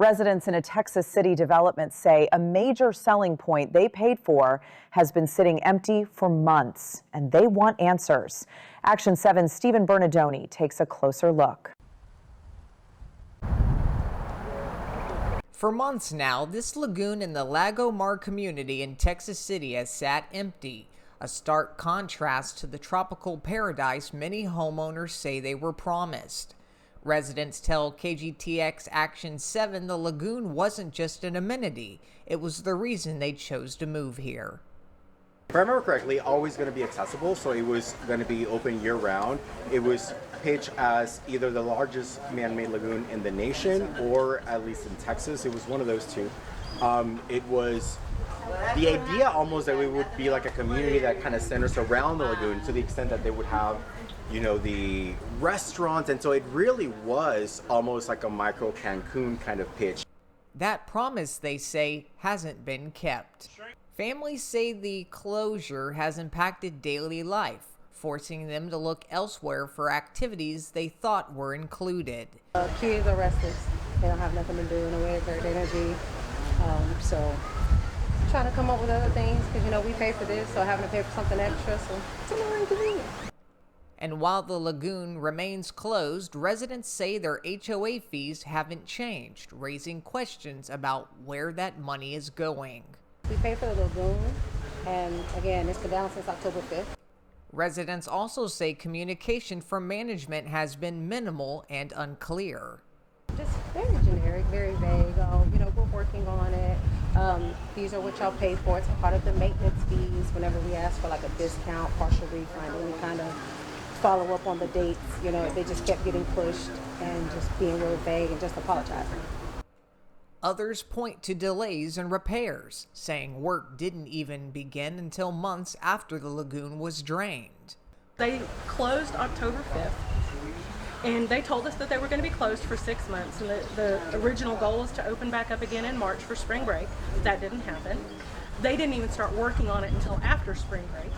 Residents in a Texas City development say a major selling point they paid for has been sitting empty for months, and they want answers. Action 7's Stephen Bernardoni takes a closer look. For months now, this lagoon in the Lago Mar community in Texas City has sat empty, a stark contrast to the tropical paradise many homeowners say they were promised. Residents tell KGTX Action 7 the lagoon wasn't just an amenity, it was the reason they chose to move here. If I remember correctly, always going to be accessible, so it was going to be open year-round. It was pitched as either the largest man-made lagoon in the nation, or at least in Texas. It was one of those two. It was the idea almost that we would be like a community that kind of centers around the lagoon, to the extent that they would have, you know, the restaurants, and so it really was almost like a micro Cancun kind of pitch. That promise, they say, hasn't been kept. Families say the closure has impacted daily life, forcing them to look elsewhere for activities they thought were included. Kids are restless. They don't have nothing to do in a way of their energy. So trying to come up with other things because, you know, we pay for this, so having to pay for something extra, so it's a little inconvenient. And while the lagoon remains closed, residents say their HOA fees haven't changed, raising questions about where that money is going. We pay for the lagoon, and again, it's been down since October 5th. Residents also say communication from management has been minimal and unclear. Just very generic, very vague. You know, we're working on it. These are what y'all pay for. It's part of the maintenance fees. Whenever we ask for like a discount, partial refund, any kind of follow up on the dates, you know, they just kept getting pushed and just being real vague and just apologizing. Others point to delays in repairs, saying work didn't even begin until months after the lagoon was drained. They closed October 5th, and they told us that they were going to be closed for 6 months, and the original goal was to open back up again in March for spring break. That didn't happen. They didn't even start working on it until after spring break,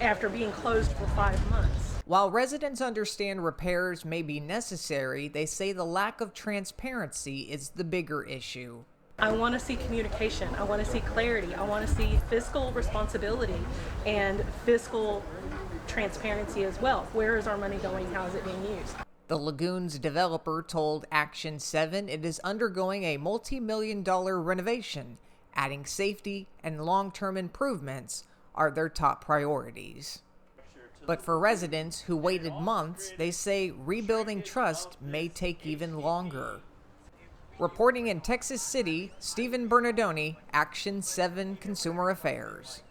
after being closed for 5 months. While residents understand repairs may be necessary, they say the lack of transparency is the bigger issue. I want to see communication. I want to see clarity. I want to see fiscal responsibility and fiscal transparency as well. Where is our money going? How is it being used? The lagoon's developer told Action 7 it is undergoing a multi-million-dollar renovation, adding safety and long-term improvements are their top priorities. But for residents who waited months, they say rebuilding trust may take even longer. Reporting in Texas City, Stephen Bernardoni, Action 7 Consumer Affairs.